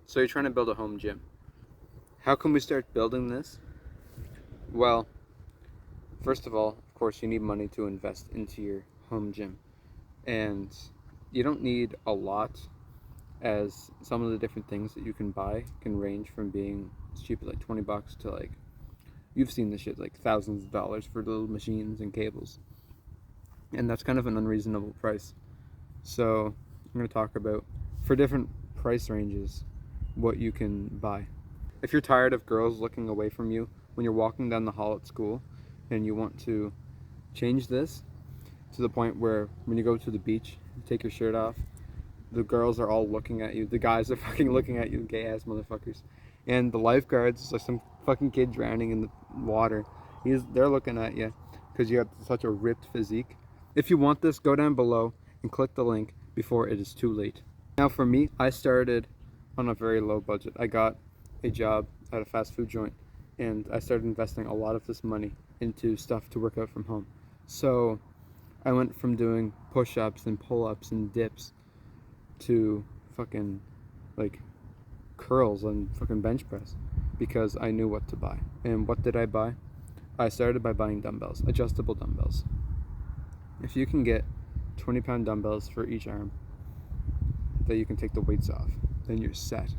So you're trying to build a home gym. How can we start building this? Well, first of all, of course, you need money to invest into your home gym. And you don't need a lot, as some of the different things that you can buy can range from being as cheap as like $20 to like, you've seen this shit, like thousands of dollars for little machines and cables. And that's kind of an unreasonable price. So I'm going to talk about, for different price ranges, what you can buy. If you're tired of girls looking away from you when you're walking down the hall at school and you want to change this to the point where when you go to the beach, you take your shirt off, the girls are all looking at you, the guys are fucking looking at you, gay ass motherfuckers, and the lifeguards, like some fucking kid drowning in the water, they're looking at you because you have such a ripped physique. If you want this, go down below and click the link before it is too late. Now for me, I started on a very low budget. I got a job at a fast food joint and I started investing a lot of this money into stuff to work out from home. So I went from doing push-ups and pull-ups and dips to fucking like curls and fucking bench press because I knew what to buy. And what did I buy? I started by buying dumbbells, adjustable dumbbells. If you can get 20-pound dumbbells for each arm that you can take the weights off, then you're set.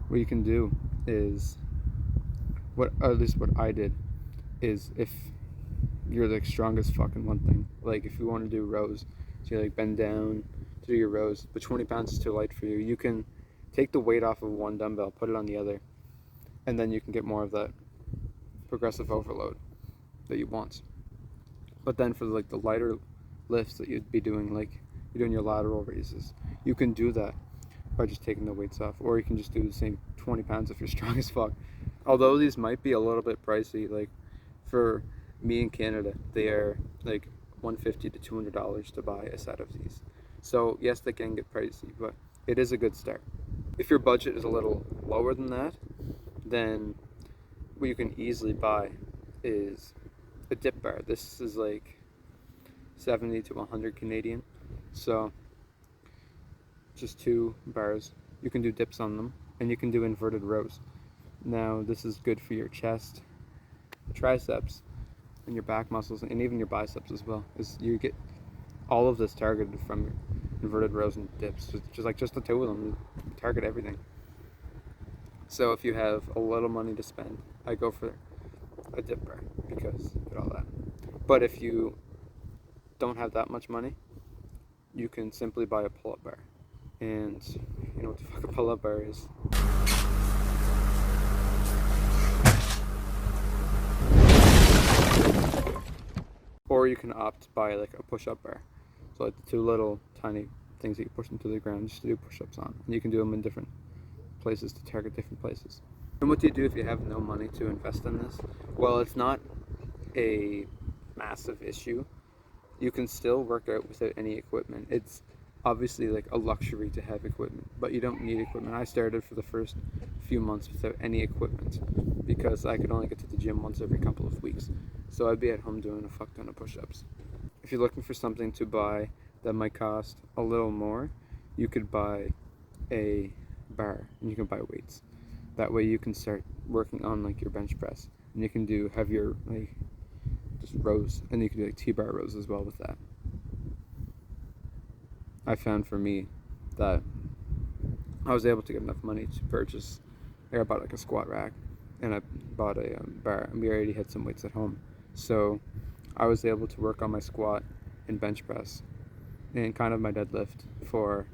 What you can do is, at least what I did, is if you're like strong as fuck in one thing, like if you want to do rows, so you like bend down to do your rows, but 20 pounds is too light for you, you can take the weight off of one dumbbell, put it on the other, and then you can get more of that progressive overload that you want. But then for like the lighter lifts that you'd be doing, like you're doing your lateral raises, you can do that by just taking the weights off, or you can just do the same 20 pounds if you're strong as fuck. Although these might be a little bit pricey, like for me in Canada, they are like $150 to $200 to buy a set of these. So yes, they can get pricey, but it is a good start. If your budget is a little lower than that, then what you can easily buy is a dip bar. This is like 70 to 100 Canadian. So just 2 bars. You can do dips on them, and you can do inverted rows. Now this is good for your chest, triceps, and your back muscles, and even your biceps as well. Is you get all of this targeted from your inverted rows and dips. Just the 2 of them, you target everything. So if you have a little money to spend, I go for a dip bar because you get all that. But if you don't have that much money, you can simply buy a pull-up bar. And you know what the fuck a pull-up bar is. Or you can opt to buy like a push-up bar. So like the 2 little tiny things that you push into the ground just to do push-ups on. And you can do them in different places to target different places. And what do you do if you have no money to invest in this? Well, it's not a massive issue. You can still work out without any equipment. It's obviously like a luxury to have equipment, but you don't need equipment. I started for the first few months without any equipment because I could only get to the gym once every couple of weeks. So I'd be at home doing a fuck ton of push-ups. If you're looking for something to buy that might cost a little more, you could buy a bar and you can buy weights. That way you can start working on like your bench press, and you can do heavier like just rows, and you can do like T-bar rows as well with that. I found for me that I was able to get enough money to purchase, I bought like a squat rack, and I bought a bar, and we already had some weights at home. So I was able to work on my squat and bench press and kind of my deadlift for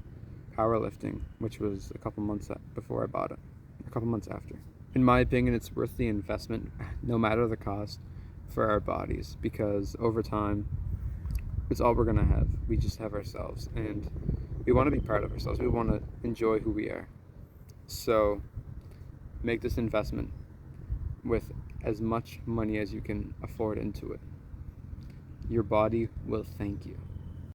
powerlifting, which was a couple months before I bought it, a couple months after. In my opinion, it's worth the investment, no matter the cost, for our bodies, because over time, it's all we're gonna have. We just have ourselves, and we want to be proud of ourselves. We want to enjoy who we are. So make this investment with as much money as you can afford into it. Your body will thank you.